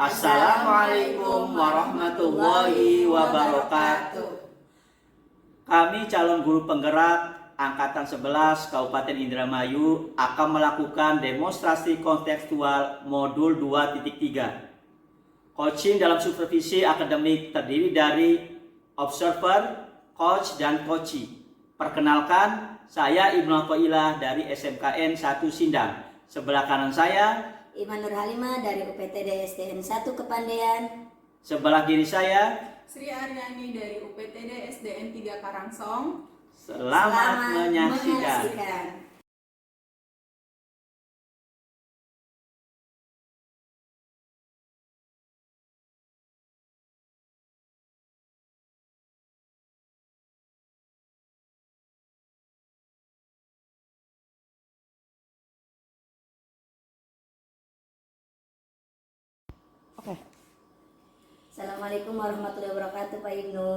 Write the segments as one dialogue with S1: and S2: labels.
S1: Assalamualaikum warahmatullahi wabarakatuh. Kami calon guru penggerak Angkatan 11 Kabupaten Indramayu akan melakukan demonstrasi kontekstual modul 2.3. Coaching dalam supervisi akademik terdiri dari observer, coach, dan coachee. Perkenalkan, saya Ibnu Athoillah dari SMKN 1 Sindang. Sebelah kanan saya
S2: Iman Nur Halimah dari UPTD SDN 1 Kepandean.
S1: Sebelah kiri saya
S3: Sri Aryani dari UPTD SDN 3 Karangsong.
S1: Selamat menyaksikan.
S2: Assalamualaikum warahmatullahi wabarakatuh Pak Ibnu.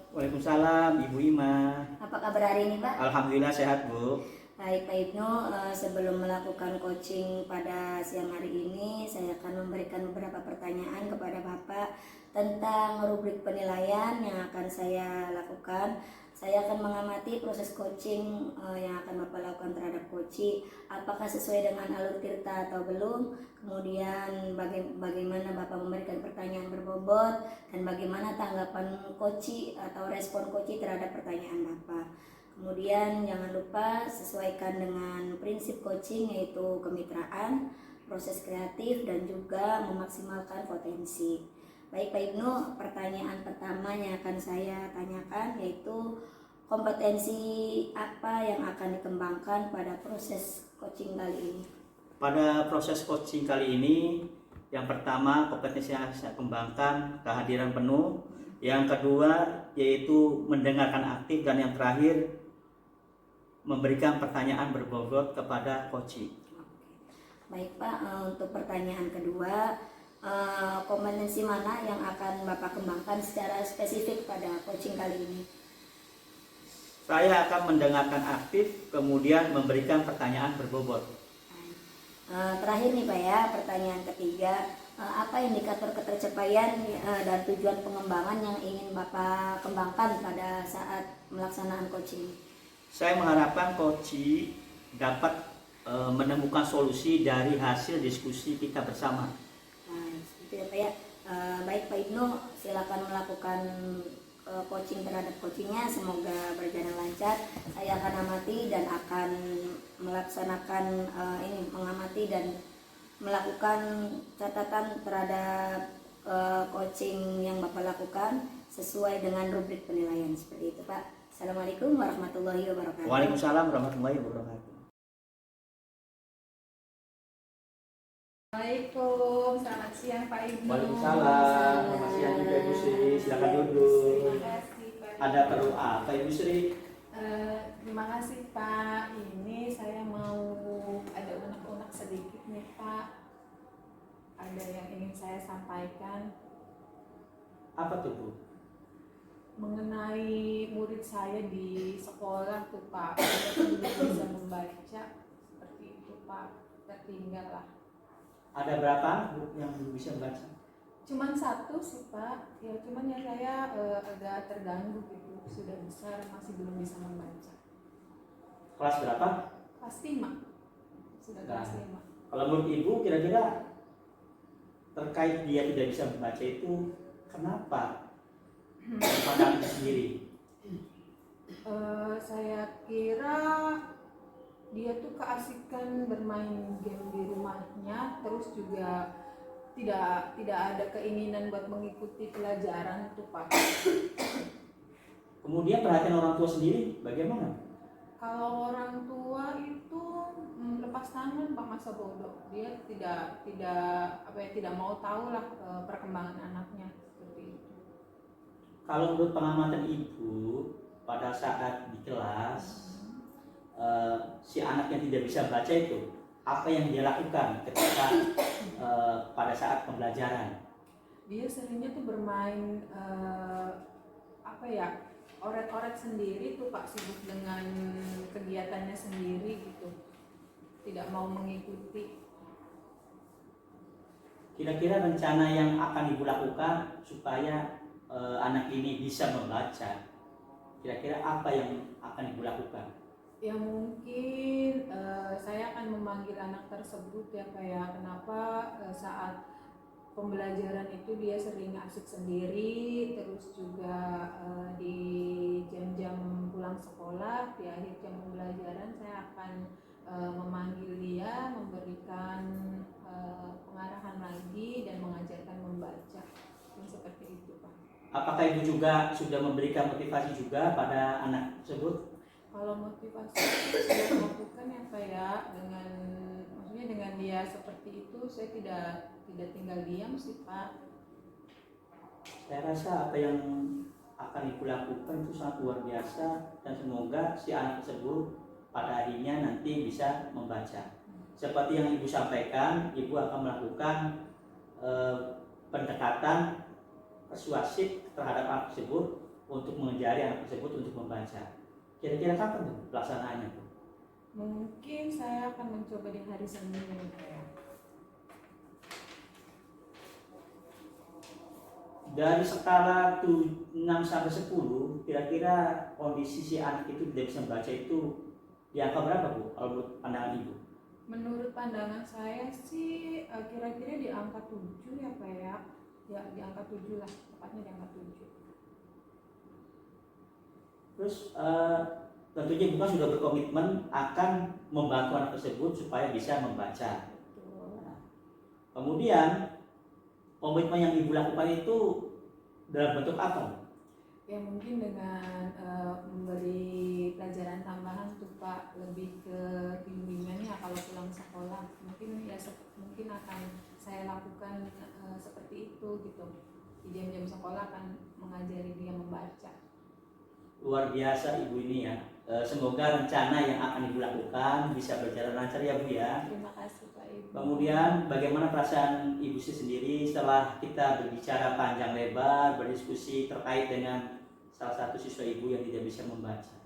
S1: Waalaikumsalam Ibu Ima.
S2: Apa kabar hari ini Pak?
S1: Alhamdulillah sehat Bu.
S2: Baik Pak Ibnu, sebelum melakukan coaching pada siang hari ini, saya akan memberikan beberapa pertanyaan kepada Bapak tentang rubrik penilaian yang akan saya lakukan. Saya akan mengamati proses coaching yang akan Bapak lakukan terhadap coachee, apakah sesuai dengan alur tirta atau belum, kemudian bagaimana Bapak memberikan pertanyaan berbobot, dan bagaimana tanggapan coachee atau respon coachee terhadap pertanyaan Bapak. Kemudian jangan lupa sesuaikan dengan prinsip coaching, yaitu kemitraan, proses kreatif, dan juga memaksimalkan potensi. Baik Pak Ibnu, pertanyaan pertama yang akan saya tanyakan yaitu kompetensi apa yang akan dikembangkan pada proses coaching kali ini?
S1: Pada proses coaching kali ini, yang pertama kompetensi yang saya kembangkan kehadiran penuh, yang kedua yaitu mendengarkan aktif, dan yang terakhir memberikan pertanyaan berbobot kepada coachee.
S2: Baik Pak, untuk pertanyaan kedua, kompetensi mana yang akan Bapak kembangkan secara spesifik pada coaching kali ini?
S1: Saya akan mendengarkan aktif, kemudian memberikan pertanyaan berbobot.
S2: Terakhir nih Pak ya, pertanyaan ketiga, apa indikator ketercapaian dan tujuan pengembangan yang ingin Bapak kembangkan pada saat melaksanaan coaching?
S1: Saya mengharapkan coachee dapat menemukan solusi dari hasil diskusi kita bersama.
S2: Itu ya Pak ya. Baik Pak Ibnu, silakan melakukan coaching terhadap coachingnya, semoga berjalan lancar. Saya akan amati dan akan melaksanakan mengamati dan melakukan catatan terhadap coaching yang Bapak lakukan sesuai dengan rubrik penilaian, seperti itu Pak. Assalamualaikum warahmatullahi wabarakatuh.
S1: Waalaikumsalam warahmatullahi wabarakatuh.
S3: Assalamualaikum, selamat siang Pak Ibnu.
S1: Waalaikumsalam, selamat siang juga Ibu Sri. Silakan duduk.
S3: Terima kasih Pak.
S1: Ada perlu apa Ibu Sri?
S3: Terima kasih Pak. Ini saya mau ada unek-unek sedikit nih Pak. Ada yang ingin saya sampaikan.
S1: Apa tuh Bu?
S3: Mengenai murid saya di sekolah tuh Pak, dia belum bisa membaca seperti itu Pak, tertinggal lah.
S1: Ada berapa Bu yang belum bisa membaca?
S3: Cuman satu sih Pak, ya cuman ya saya agak terganggu gitu, sudah besar masih belum bisa membaca.
S1: Kelas berapa?
S3: Kelas 5, sudah kelas 5.
S1: Kalau menurut Ibu kira-kira terkait dia tidak bisa membaca itu kenapa? Pandangan sendiri.
S3: Saya kira dia tuh keasikan bermain game di rumahnya, terus juga tidak ada keinginan buat mengikuti pelajaran tuh Pak.
S1: Kemudian perhatian orang tua sendiri bagaimana?
S3: Kalau orang tua itu lepas tangan Pak, masa bodoh. Dia tidak mau tahu lah perkembangan anaknya seperti itu.
S1: Kalau menurut pengamatan Ibu pada saat di kelas si anak yang tidak bisa baca itu apa yang dia lakukan ketika pada saat pembelajaran?
S3: Dia seringnya tuh bermain oret-oret sendiri tuh Pak, sibuk dengan kegiatannya sendiri gitu, tidak mau mengikuti.
S1: Kira-kira rencana yang akan Ibu lakukan supaya anak ini bisa membaca, kira-kira apa yang akan Ibu lakukan?
S3: Ya mungkin saya akan memanggil anak tersebut ya Pak ya, kenapa saat pembelajaran itu dia sering asik sendiri, terus juga di jam-jam pulang sekolah, di akhir jam pembelajaran saya akan memanggil dia, memberikan pengarahan lagi dan mengajarkan membaca. Yang seperti itu Pak.
S1: Apakah Ibu juga sudah memberikan motivasi juga pada anak tersebut?
S3: Kalau motivasi saya lakukan ya Pak ya, dengan maksudnya dengan dia seperti itu saya tidak tinggal diam sih Pak.
S1: Saya rasa apa yang akan Ibu lakukan itu sangat luar biasa, dan semoga si anak tersebut pada akhirnya nanti bisa membaca. Seperti yang Ibu sampaikan, Ibu akan melakukan pendekatan persuasif terhadap anak tersebut untuk mengajari anak tersebut untuk membaca. Kira-kira kapan tuh pelaksanaannya tuh?
S3: Mungkin saya akan mencoba di hari Senin ya.
S1: Dari skala 6 sampai 10, kira-kira kondisi si anak itu tidak bisa membaca itu di angka berapa Bu? Kalau menurut pandangan Ibu?
S3: Menurut pandangan saya sih kira-kira di angka 7 ya Pak ya. Ya di angka 7 lah, tepatnya di angka 7.
S1: Terus tentunya Ibu kan sudah berkomitmen akan membantu anak tersebut supaya bisa membaca.
S3: Betul.
S1: Kemudian komitmen yang Ibu lakukan itu dalam bentuk apa?
S3: Ya mungkin dengan memberi pelajaran tambahan tuh Pak, lebih ke bimbingannya kalau pulang sekolah. Mungkin ya mungkin akan saya lakukan seperti itu gitu. Di jam-jam sekolah akan mengajari dia membaca.
S1: Luar biasa Ibu ini ya. Semoga rencana yang akan Ibu lakukan bisa berjalan lancar ya Bu ya.
S3: Terima kasih Pak Ibu.
S1: Kemudian bagaimana perasaan Ibu sendiri setelah kita berbicara panjang lebar, berdiskusi terkait dengan salah satu siswa Ibu yang tidak bisa membaca?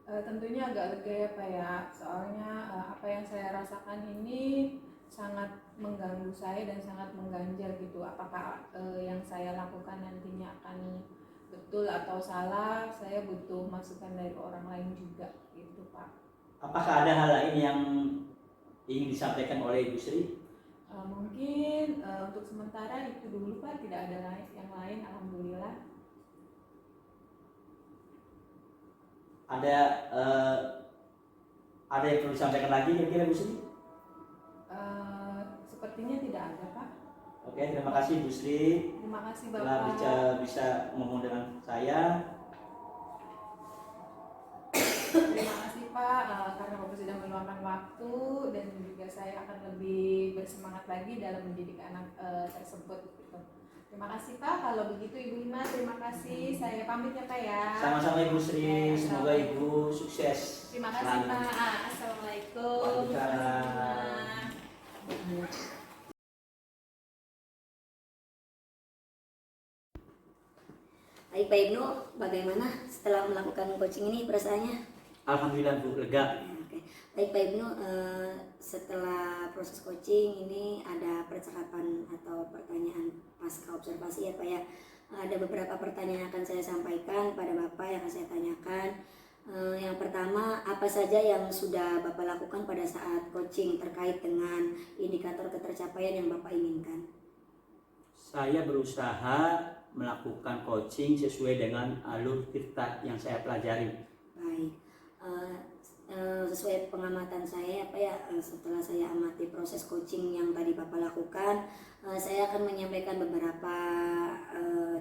S3: Tentunya agak lega ya Pak ya. Soalnya apa yang saya rasakan ini sangat mengganggu saya dan sangat mengganjal gitu. Apakah yang saya lakukan nantinya akan betul atau salah, saya butuh masukan dari orang lain juga gitu Pak.
S1: Apakah ada hal lain yang ingin disampaikan oleh Ibu Sri?
S3: Mungkin untuk sementara itu dulu Pak, tidak ada yang lain, alhamdulillah.
S1: Ada yang perlu disampaikan lagi kira-kira Bu Sri?
S3: Sepertinya tidak ada Pak.
S1: Oke, terima kasih Bu Sri
S3: Terima kasih
S1: telah
S3: Bapak.
S1: bisa ngomong dengan saya.
S3: Terima kasih Pak, karena Bapak sudah meluangkan waktu dan juga saya akan lebih bersemangat lagi dalam mendidik anak tersebut gitu. Terima kasih Pak, kalau begitu Ibu Ima, terima kasih. Saya pamit ya Pak ya.
S1: Sama-sama Ibu Sri,
S3: Oke,
S1: semoga Ibu sukses.
S3: terima kasih
S1: selalu.
S3: Pak. Assalamualaikum.
S1: Waalaikumsalam.
S2: Baik Pak Ibnu, bagaimana setelah melakukan coaching ini perasaannya?
S1: Alhamdulillah Bu, lega.
S2: Oke. Baik Pak Ibnu, setelah proses coaching ini ada percakapan atau pertanyaan pasca observasi ya Pak ya. Ada beberapa pertanyaan yang akan saya sampaikan pada Bapak yang akan saya tanyakan. Yang pertama, apa saja yang sudah Bapak lakukan pada saat coaching terkait dengan indikator ketercapaian yang Bapak inginkan?
S1: Saya berusaha melakukan coaching sesuai dengan alur tirta yang saya pelajari.
S2: Baik, sesuai pengamatan saya Pak ya, setelah saya amati proses coaching yang tadi Bapak lakukan, saya akan menyampaikan beberapa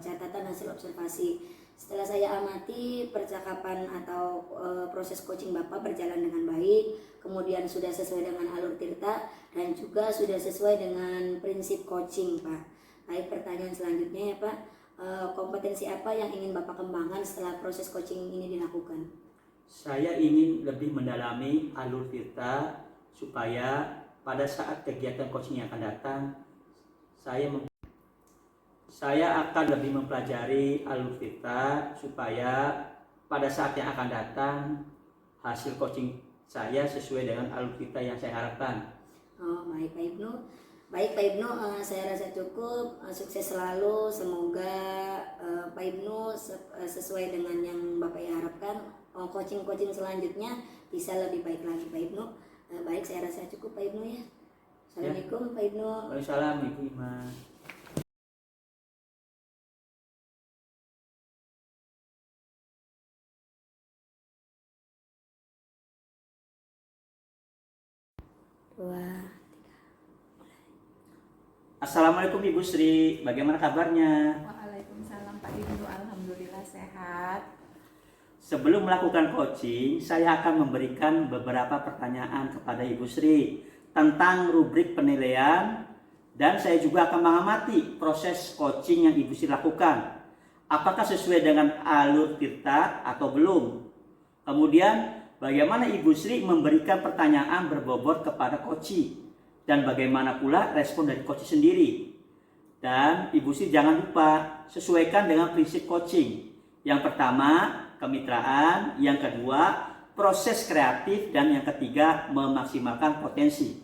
S2: catatan hasil observasi. Setelah saya amati percakapan atau proses coaching Bapak berjalan dengan baik, kemudian sudah sesuai dengan alur tirta dan juga sudah sesuai dengan prinsip coaching Pak. Baik, pertanyaan selanjutnya ya Pak, kompetensi apa yang ingin Bapak kembangkan setelah proses coaching ini dilakukan?
S1: Saya ingin lebih mendalami alur tirta supaya pada saat kegiatan coaching yang akan datang, saya akan lebih mempelajari alur tirta supaya pada saat yang akan datang hasil coaching saya sesuai dengan alur tirta yang saya harapkan.
S2: Oh baik Pak Ibnu. Baik Pak Ibnu, saya rasa cukup. Sukses selalu. Semoga Pak Ibnu sesuai dengan yang Bapak harapkan. Coaching-coaching selanjutnya bisa lebih baik lagi Pak Ibnu. Baik, saya rasa cukup Pak Ibnu ya. Assalamualaikum Pak Ibnu.
S1: Waalaikumsalam Ibu Ima.
S2: Dua.
S1: Assalamualaikum Ibu Sri, bagaimana kabarnya?
S3: Waalaikumsalam Pak Ibnu, alhamdulillah sehat.
S1: Sebelum melakukan coaching, saya akan memberikan beberapa pertanyaan kepada Ibu Sri tentang rubrik penilaian, dan saya juga akan mengamati proses coaching yang Ibu Sri lakukan. Apakah sesuai dengan alur Tirta atau belum? Kemudian, bagaimana Ibu Sri memberikan pertanyaan berbobot kepada coaching, dan bagaimana pula respon dari coaching sendiri. Dan Ibu Sri jangan lupa sesuaikan dengan prinsip coaching. Yang pertama, kemitraan. Yang kedua, proses kreatif. Dan yang ketiga, memaksimalkan potensi.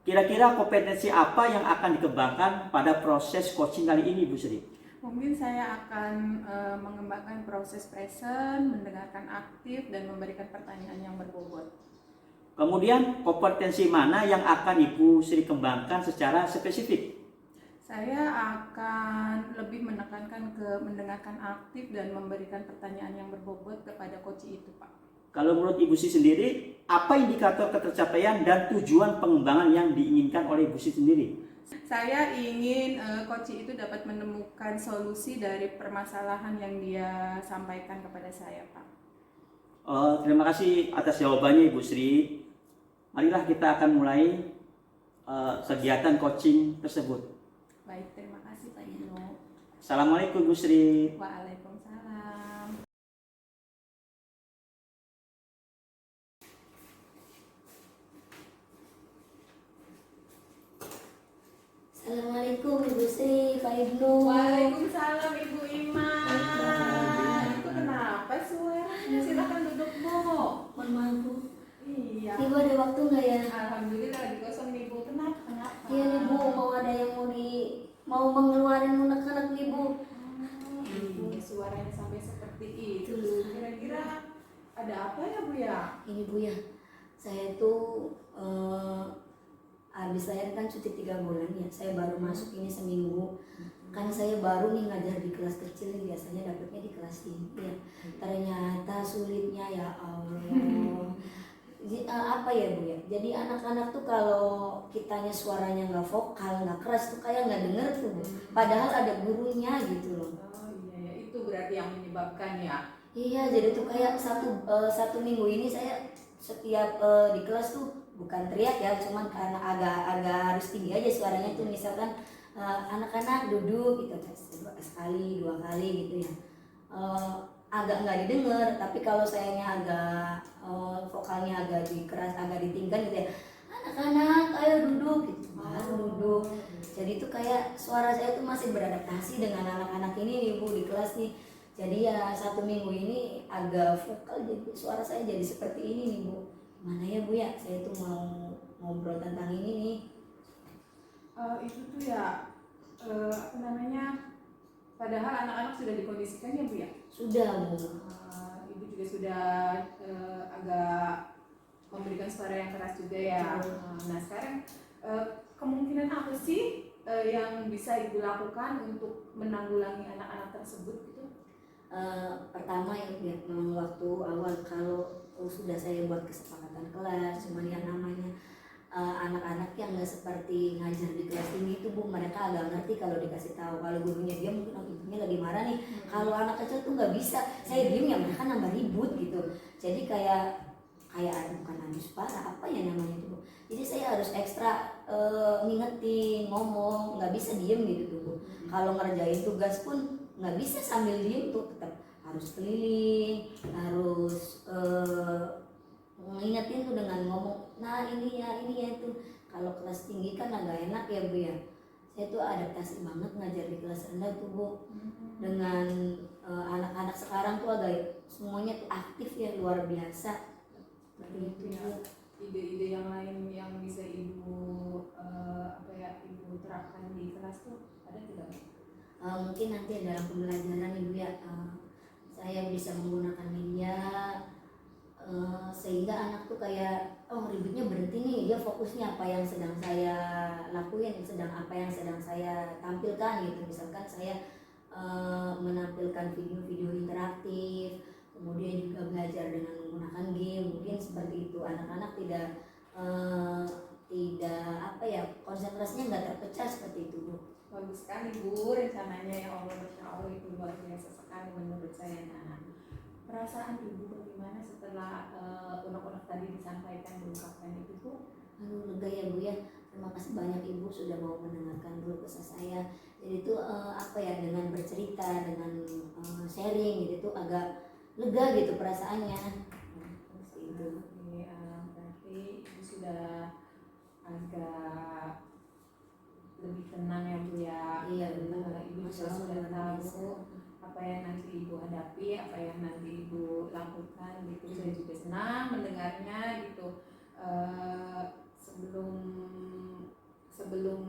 S1: Kira-kira kompetensi apa yang akan dikembangkan pada proses coaching kali ini, Bu Sri?
S3: Mungkin saya akan mengembangkan proses present, mendengarkan aktif, dan memberikan pertanyaan yang berbobot.
S1: Kemudian kompetensi mana yang akan Ibu Sri kembangkan secara spesifik?
S3: Saya akan lebih menekankan ke mendengarkan aktif dan memberikan pertanyaan yang berbobot kepada coach itu, Pak.
S1: Kalau menurut Ibu Sri sendiri, apa indikator ketercapaian dan tujuan pengembangan yang diinginkan oleh Ibu Sri sendiri?
S3: Saya ingin coach itu dapat menemukan solusi dari permasalahan yang dia sampaikan kepada saya, Pak.
S1: Terima kasih atas jawabannya Ibu Sri. Marilah kita akan mulai kegiatan coaching tersebut.
S3: Baik, terima kasih Pak Ibnu.
S1: Assalamualaikum Bu Sri.
S3: Waalaikumsalam.
S2: Assalamualaikum Ibu Sri, Pak Ibnu.
S3: Waalaikumsalam Ibu Iman. Itu kenapa suaranya? Silakan duduk, Bu.
S2: Mohon maaf Bu.
S3: Iya.
S2: Ibu ada waktu nggak ya?
S3: Alhamdulillah lagi kosong nih, Bu. Kenapa?
S2: Iya nih Bu, mau ada yang mau mengeluarin anak-anak nih Bu.
S3: Ini suaranya sampai seperti itu.
S2: Itu.
S3: Kira-kira ada apa ya, Bu ya?
S2: Ini Bu ya, saya tuh habis lahir kan cuti 3 bulan ya. Saya baru masuk ini seminggu. Kan saya baru nih ngajar di kelas kecil nih, biasanya dapetnya di kelas tinggi ya. Ternyata sulitnya ya Allah. Apa ya Bu ya? Jadi anak-anak tuh kalau kitanya suaranya nggak vokal, nggak keras tuh kayak nggak denger tuh Bu. Padahal ada gurunya gitu loh.
S3: Oh iya ya, itu berarti yang menyebabkan ya.
S2: Iya, jadi tuh kayak satu minggu ini saya setiap di kelas tuh bukan teriak ya, cuman karena agak harus tinggi aja suaranya tuh, misalkan anak-anak duduk gitu sekali 2 kali gitu ya, agak nggak didengar. Tapi kalau sayanya agak vokalnya agak dikeras, agak ditinggikan gitu ya, anak-anak ayo duduk gitu, baru duduk. Jadi tuh kayak suara saya tuh masih beradaptasi dengan anak-anak ini nih Bu di kelas nih. Jadi ya 1 minggu ini agak vokal, jadi suara saya jadi seperti ini nih Bu. Mana ya Bu ya, saya tuh mau ngobrol tentang ini nih.
S3: Itu tuh ya, apa namanya, padahal anak-anak sudah dikondisikan ya Bu ya?
S2: Sudah Bu.
S3: Ibu juga sudah agak memberikan suara yang keras juga ya. Nah sekarang kemungkinan apa sih yang bisa Ibu lakukan untuk menanggulangi anak-anak tersebut gitu?
S2: Pertama ya memang waktu awal kalau sudah saya buat kesepakatan kelas, cuman yang namanya anak-anak yang nggak seperti ngajar di kelas ini itu Bu, mereka agak ngerti kalau dikasih tahu. Kalau gurunya diam mungkin ibunya lagi marah nih. Kalau anak kecil tuh nggak bisa, saya diam ya mereka nambah ribut gitu. Jadi kayak bukan abis parah, apa ya namanya itu Bu. Jadi saya harus ekstra ngingetin, ngomong, nggak bisa diem gitu tuh Bu. Kalau ngerjain tugas pun nggak bisa sambil diem tuh, tetap harus keliling, harus ngingetin tuh dengan ngomong, nah ini ya itu. Kalau kelas tinggi kan agak enak ya Bu ya. Saya tuh adaptasi banget ngajar di kelas rendah tuh Bu. Dengan anak-anak sekarang tuh agak semuanya tuh aktif ya, luar biasa. Seperti itu ya.
S3: Ide-ide yang lain yang bisa Ibu
S2: Mungkin nanti dalam pembelajaran Ibu ya, saya bisa menggunakan media sehingga anak tuh kayak ributnya berhenti nih, dia fokusnya apa yang sedang saya lakuin, apa yang sedang saya tampilkan gitu. Misalkan saya menampilkan video-video interaktif, kemudian juga belajar dengan menggunakan game, mungkin seperti itu. Anak-anak tidak apa ya, konsentrasinya nggak terpecah seperti itu, Bu.
S3: Bagus sekali Bu, rencananya ya Allah, Masya Allah, itu luar biasa sekali menurut saya. Nah, perasaan Ibu bagaimana setelah unek-unek tadi disampaikan, diungkapkan itu Bu?
S2: Lega ya Bu ya, terima kasih banyak Ibu sudah mau mendengarkan dulu kesah saya. Jadi itu apa ya, dengan bercerita, dengan sharing gitu tuh agak lega gitu perasaannya. Seperti itu.
S3: Berarti Ibu sudah agak lebih tenang ya Bu ya.
S2: Iya benar.
S3: Ibu sudah tahu apa yang nanti Ibu hadapi, apa yang nanti Ibu lakukan gitu. Saya juga senang mendengarnya gitu. Sebelum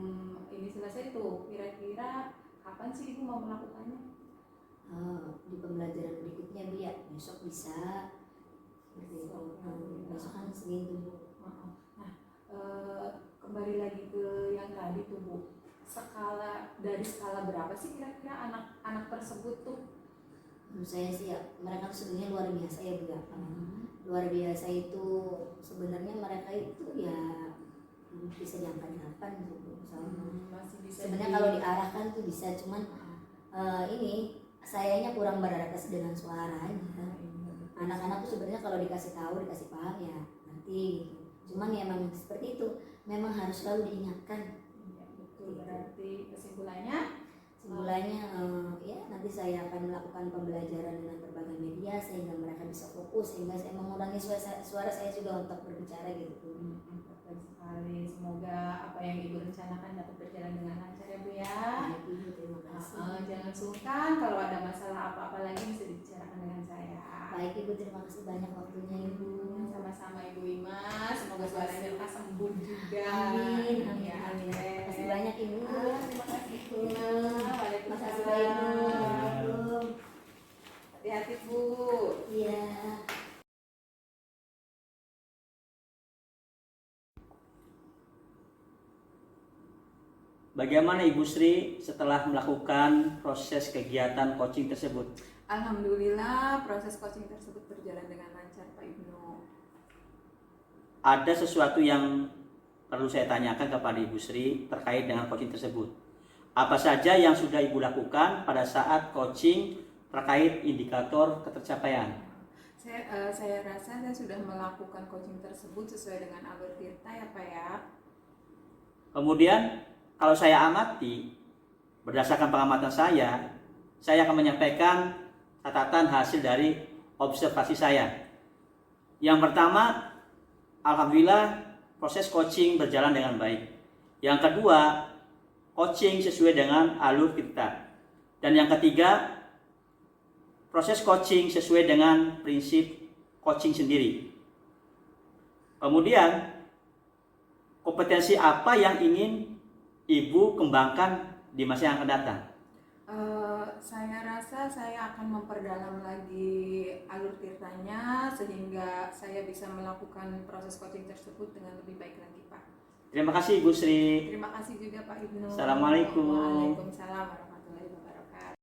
S3: ini selesai tuh, kira-kira kapan sih Ibu mau melakukannya?
S2: Di pembelajaran berikutnya Bu ya, besok bisa. Besok kan Senin tuh Bu.
S3: Nah, kembali lagi ke yang tadi tuh Bu, dari skala berapa sih kira-kira anak-anak tersebut tuh?
S2: Menurut saya sih ya, mereka sebenarnya luar biasa ya Bu ya. Luar biasa itu sebenarnya mereka itu ya bisa diangkat 8 gitu
S3: masih bisa.
S2: Sebenarnya kalau diarahkan tuh bisa, cuman ini sayanya kurang beradaptasi dengan suaranya. Anak-anak tuh sebenarnya kalau dikasih tahu, dikasih paham ya nanti gitu. Cuman ya memang seperti itu, memang harus selalu diingatkan.
S3: Ya, betul. Berarti kesimpulannya
S2: ya nanti saya akan melakukan pembelajaran dengan berbagai media sehingga mereka bisa fokus, sehingga saya mengurangi suara saya juga untuk berbicara gitu.
S3: Betul sekali. Semoga apa yang Ibu rencanakan dapat berjalan dengan lancar ya Bu ya.
S2: Ibu terima kasih.
S3: Jangan sungkan, kalau ada masalah apa-apa lagi bisa dibicarakan dengan saya.
S2: Baik Ibu, terima kasih banyak waktunya Ibu.
S3: Sama-sama Ibu Ima, semoga suaranya lekas sembuh juga.
S2: Amin, amin,
S3: Ya,
S2: amin. Terima kasih banyak Ibu.
S3: Terima kasih Bu.
S2: Terima kasih Pak Ibu.
S3: Hati-hati Bu.
S2: Iya.
S1: Bagaimana Ibu Sri setelah melakukan proses kegiatan coaching tersebut?
S3: Alhamdulillah proses coaching tersebut berjalan dengan lancar Pak Ibnu.
S1: Ada sesuatu yang perlu saya tanyakan kepada Ibu Sri terkait dengan coaching tersebut. Apa saja yang sudah Ibu lakukan pada saat coaching terkait indikator ketercapaian?
S3: Saya rasa saya sudah melakukan coaching tersebut sesuai dengan alur tirta ya Pak ya.
S1: Kemudian kalau saya amati, berdasarkan pengamatan saya akan menyampaikan catatan hasil dari observasi saya. Yang pertama, alhamdulillah proses coaching berjalan dengan baik. Yang kedua, coaching sesuai dengan alur kita. Dan yang ketiga, proses coaching sesuai dengan prinsip coaching sendiri. Kemudian, kompetensi apa yang ingin Ibu kembangkan di masa yang akan datang?
S3: Saya rasa saya akan memperdalam lagi alur tirtanya sehingga saya bisa melakukan proses coaching tersebut dengan lebih baik lagi Pak.
S1: Terima kasih Ibu Sri.
S3: Terima kasih juga Pak Ibnu.
S1: Assalamualaikum.
S3: Waalaikumsalam warahmatullahi wabarakatuh.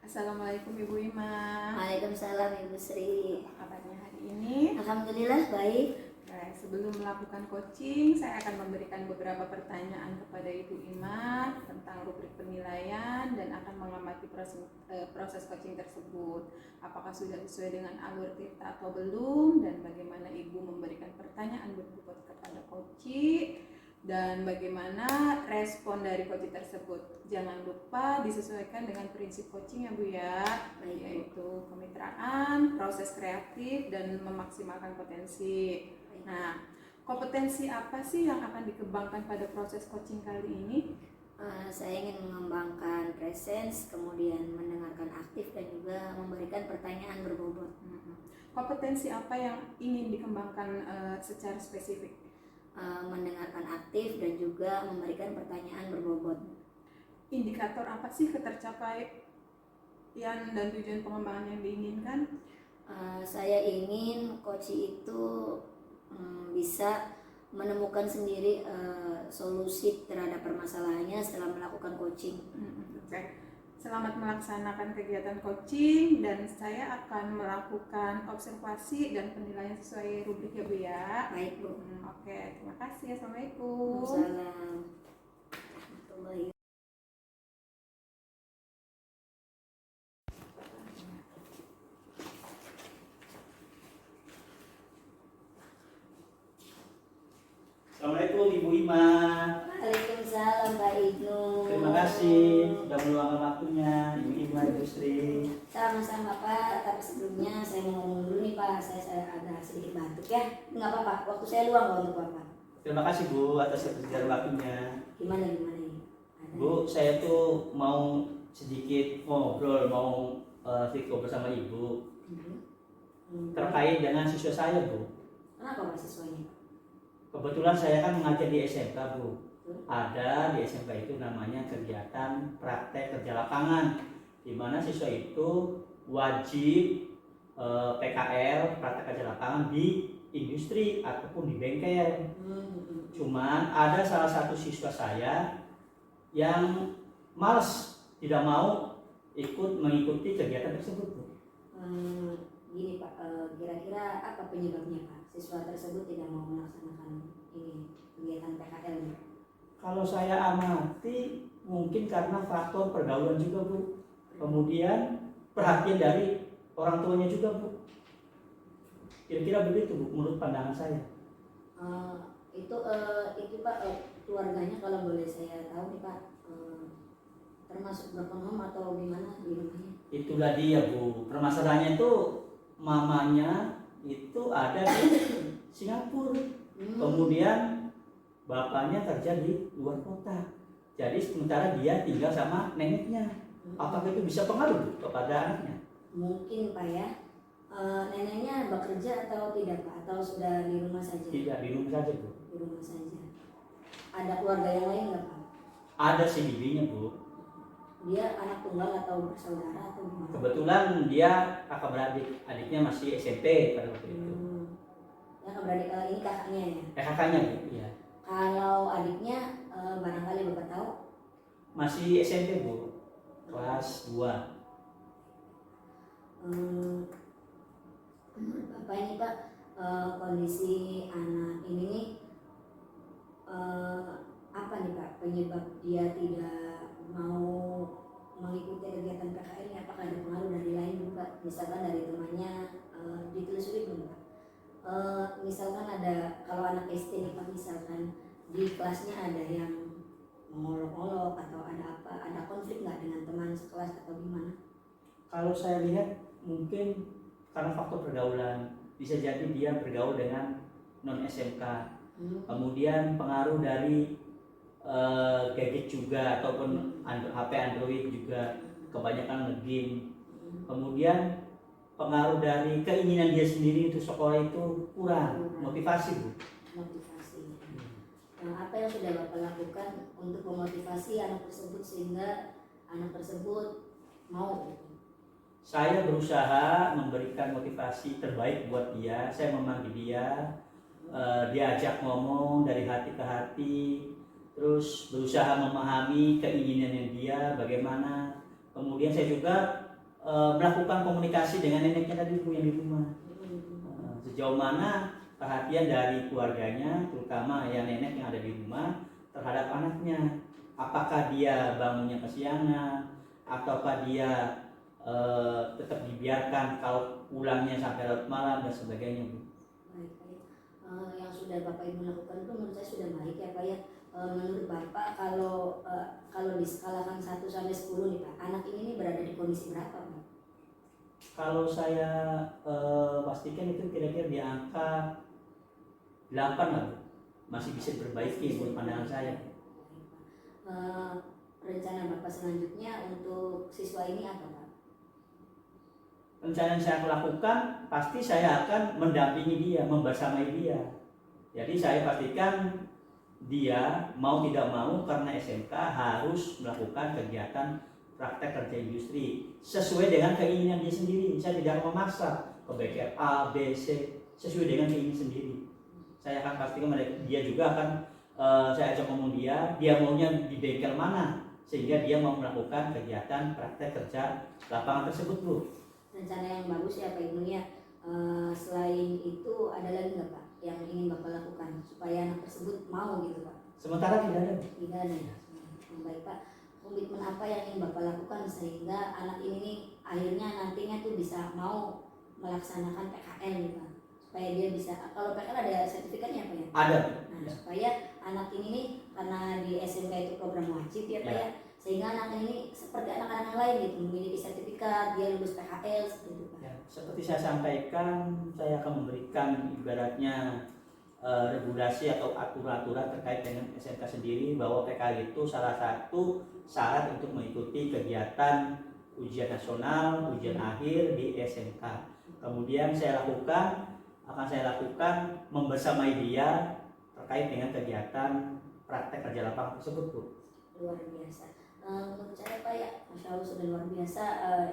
S3: Assalamualaikum Ibu Ima.
S2: Waalaikumsalam Ibu Sri.
S3: Apa kabarnya hari ini?
S2: Alhamdulillah baik.
S3: Baik, sebelum melakukan coaching, saya akan memberikan beberapa pertanyaan kepada Ibu Ima tentang rubrik penilaian dan akan mengamati proses coaching tersebut. Apakah sudah sesuai dengan alur tirta atau belum, dan bagaimana Ibu memberikan pertanyaan berbobot kepada coaching, dan bagaimana respon dari coaching tersebut. Jangan lupa disesuaikan dengan prinsip coaching ya Bu ya, yaitu kemitraan, proses kreatif, dan memaksimalkan potensi. Nah, kompetensi apa sih yang akan dikembangkan pada proses coaching kali ini?
S2: Saya ingin mengembangkan presence, kemudian mendengar mendengarkan aktif dan juga memberikan pertanyaan berbobot.
S3: Kompetensi apa yang ingin dikembangkan secara spesifik?
S2: Mendengarkan aktif dan juga memberikan pertanyaan berbobot.
S3: Indikator apa sih ketercapaian dan tujuan pengembangan yang diinginkan?
S2: Saya ingin coach itu bisa menemukan sendiri solusi terhadap permasalahannya setelah melakukan coaching.
S3: Oke. Selamat melaksanakan kegiatan coaching dan saya akan melakukan observasi dan penilaian sesuai rubrik ya Bu ya.
S2: Baik Bu.
S3: Oke, terima kasih. Assalamualaikum.
S2: Waalaikumsalam.
S1: Assalamualaikum Ibu Ima.
S2: Waalaikumsalam Mbak Ibnu.
S1: Terima kasih sudah meluangkan waktunya Ibu Ima, Ibu Sri.
S2: Sama-sama Pak, tapi sebelumnya saya mau ngomong dulu nih Pak, saya agak sedikit batuk ya. Nggak apa-apa, waktu saya luang kok untuk Bapak.
S1: Terima kasih Bu atas kesediaan waktunya.
S2: Gimana nih?
S1: Bu, saya tuh mau sedikit ngobrol, sedikit ngobrol sama Ibu terkait dengan siswa saya Bu.
S2: Kenapa Pak siswanya?
S1: Kebetulan saya kan mengajar di SMK Bu. Ada di SMK itu namanya kegiatan praktek kerja lapangan, di mana siswa itu wajib PKL praktek kerja lapangan di industri ataupun di bengkel. Cuman ada salah satu siswa saya yang malas, tidak mau mengikuti kegiatan tersebut Bu.
S2: Gini Pak, kira-kira apa penyebabnya Pak? Siswa tersebut tidak mau melaksanakan ini kegiatan PKL.
S1: Kalau saya amati mungkin karena faktor pergaulan juga Bu. Kemudian perhatian dari orang tuanya juga Bu. Kira-kira begitu Bu menurut pandangan saya.
S2: Itu Pak, keluarganya kalau boleh saya tahu nih Pak, termasuk berpenghom atau gimana di rumahnya?
S1: Itulah dia Bu. Permasalahannya itu mamanya itu ada di Singapura. Kemudian bapaknya kerja di luar kota. Jadi sementara dia tinggal sama neneknya. Apakah itu bisa pengaruh kepada anaknya?
S2: Mungkin Pak ya. Neneknya bekerja atau tidak Pak? Atau sudah di rumah saja?
S1: Tidak, di rumah saja Bu.
S2: Di rumah saja. Ada keluarga yang lain nggak Pak?
S1: Ada si bibinya Bu.
S2: Dia anak tunggal atau bersaudara atau gimana?
S1: Kebetulan dia kakak beradik, adiknya masih SMP pada waktu itu.
S2: Ya kakak beradik, ini kakaknya ya?
S1: Kakaknya Bu, iya.
S2: Kalau adiknya barangkali Bapak tahu?
S1: Masih SMP Bu, kelas 2.
S2: Menurut Bapak ini Pak, kondisi anak ini nih apa nih Pak penyebab dia tidak mau mengikuti kegiatan PKL ini? Apakah ada pengaruh dari lain juga? Misalkan dari temannya, ditelusuri belum Pak? Misalkan ada, kalau anak SD nih Pak, misalkan di kelasnya ada yang mengolok-olok atau ada apa, ada konflik nggak dengan teman sekelas atau gimana?
S1: Kalau saya lihat mungkin karena faktor pergaulan, bisa jadi dia bergaul dengan non SMK. Kemudian pengaruh dari gadget juga ataupun HP Android juga, kebanyakan nge-game. Kemudian pengaruh dari keinginan dia sendiri untuk sekolah itu kurang, motivasi Bu.
S2: Motivasi. Apa yang sudah Bapak lakukan untuk memotivasi anak tersebut sehingga anak tersebut mau?
S1: Saya berusaha memberikan motivasi terbaik buat dia. Saya memanggil dia, diajak ngomong dari hati ke hati, terus berusaha memahami keinginannya dia bagaimana. Kemudian saya juga melakukan komunikasi dengan neneknya tadi Bu yang di rumah. Sejauh mana perhatian dari keluarganya, terutama ya nenek yang ada di rumah terhadap anaknya. Apakah dia bangunnya kesiangan, ataukah dia tetap dibiarkan kalau pulangnya sampai larut malam dan sebagainya Bu.
S2: Baik. Yang sudah Bapak Ibu lakukan itu menurut saya sudah baik ya Pak ya. Menurut Bapak kalau diskalakan 1 sampai 10 nih Pak, anak ini berada di kondisi berapa Pak?
S1: Kalau saya pastikan itu kira-kira di angka 8 lah Bu. Masih bisa diperbaiki menurut pandangan saya.
S2: Rencana Bapak selanjutnya untuk siswa ini apa Pak?
S1: rencana yang saya lakukan pasti saya akan mendampingi dia, membersamai dia. Jadi saya pastikan dia mau tidak mau karena SMK harus melakukan kegiatan praktek kerja industri sesuai dengan keinginan dia sendiri. Saya tidak memaksa ke bengkel A, B, C, sesuai dengan keinginan sendiri. Saya akan pastikan dia juga akan saya ajak ngomong dia maunya di bengkel mana sehingga dia mau melakukan kegiatan praktek kerja lapangan tersebut, Bu.
S2: Rencana yang bagus ya Pak Ibnu ya. Selain itu ada lagi nggak Pak yang ingin Bapak lakukan supaya anak tersebut mau gitu Pak?
S1: Sementara tidak ada.
S2: Tidak ada ya. Baik Pak. Komitmen apa yang ingin Bapak lakukan sehingga anak ini nih, akhirnya nantinya tuh bisa mau melaksanakan PKL gitu Pak? Supaya dia bisa, kalau PKL ada sertifikatnya Pak ya?
S1: Ada.
S2: Nah, supaya anak ini nih, karena di SMK itu program wajib ya Pak ya, sehingga anak ini seperti anak-anak yang lain gitu, memiliki sertifikat, dia lulus PKL seperti itu Pak.
S1: Ya, seperti saya sampaikan, saya akan memberikan ibaratnya regulasi atau aturan-aturan terkait dengan SMK sendiri bahwa PKL itu salah satu syarat untuk mengikuti kegiatan ujian nasional, ujian akhir di SMK. Kemudian akan saya lakukan membersamai dia terkait dengan kegiatan praktek kerja lapangan tersebut, Bu.
S2: Luar biasa. Menurut saya Pak ya, Masya Allah sudah luar biasa.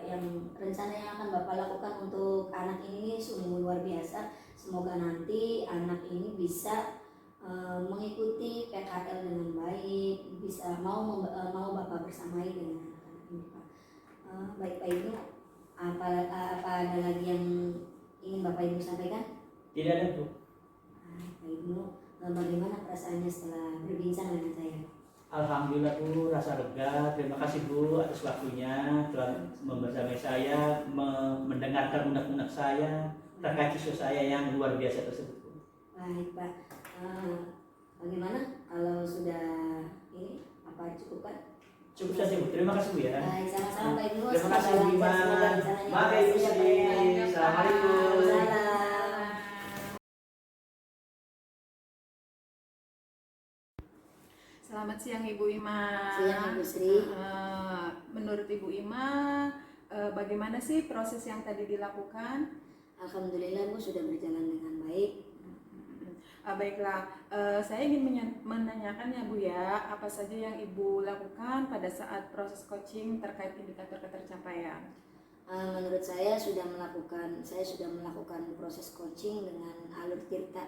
S2: Yang rencana yang akan Bapak lakukan untuk anak ini sungguh luar biasa. Semoga nanti anak ini bisa mengikuti PKL dengan baik, bisa mau Bapak bersamai dengan anak-anak ini Pak. Baik Pak Ibnu, apa ada lagi yang ingin Bapak Ibnu sampaikan?
S1: Tidak ada, Bu.
S2: Pak Ibnu, bagaimana perasaannya setelah berbincang dengan saya?
S1: Alhamdulillah, Bu, rasa lega. Terima kasih, Bu, atas waktunya telah membersamai saya, mendengarkan unek-unek saya terkait isu saya yang luar biasa tersebut, Bu.
S2: Baik Pak, bagaimana kalau sudah ini apa cukup Pak?
S1: Cukup saja, Bu. Terima kasih, Bu ya.
S2: Baik, sama-sama Pak Ibnu.
S1: Terima kasih, Bu Ima. Maka Ibu Sri. Assalamualaikum.
S2: Salam.
S3: Selamat siang Ibu Ima.
S2: Siang Ibu Sri.
S3: Menurut Ibu Ima, bagaimana sih proses yang tadi dilakukan?
S2: Alhamdulillah Bu sudah berjalan dengan baik.
S3: Baiklah, saya ingin menanyakan ya Bu ya, apa saja yang Ibu lakukan pada saat proses coaching terkait indikator ketercapaian?
S2: Menurut saya sudah melakukan proses coaching dengan alur tirta.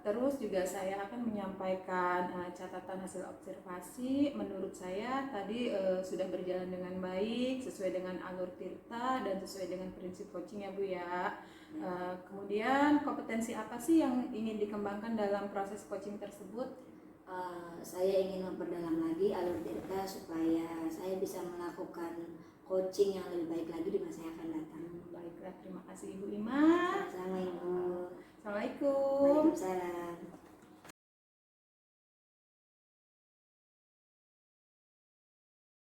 S3: Terus juga saya akan menyampaikan catatan hasil observasi. Menurut saya tadi sudah berjalan dengan baik, sesuai dengan alur tirta dan sesuai dengan prinsip coaching ya Bu ya. Kemudian kompetensi apa sih yang ingin dikembangkan dalam proses coaching tersebut?
S2: Saya ingin memperdalam lagi alur tirta supaya saya bisa melakukan coaching yang lebih baik lagi di masa yang akan datang.
S3: Baiklah, terima kasih Ibu Ima.
S2: Sama-sama Ibu.
S3: Assalamualaikum.
S2: Waalaikumsalam.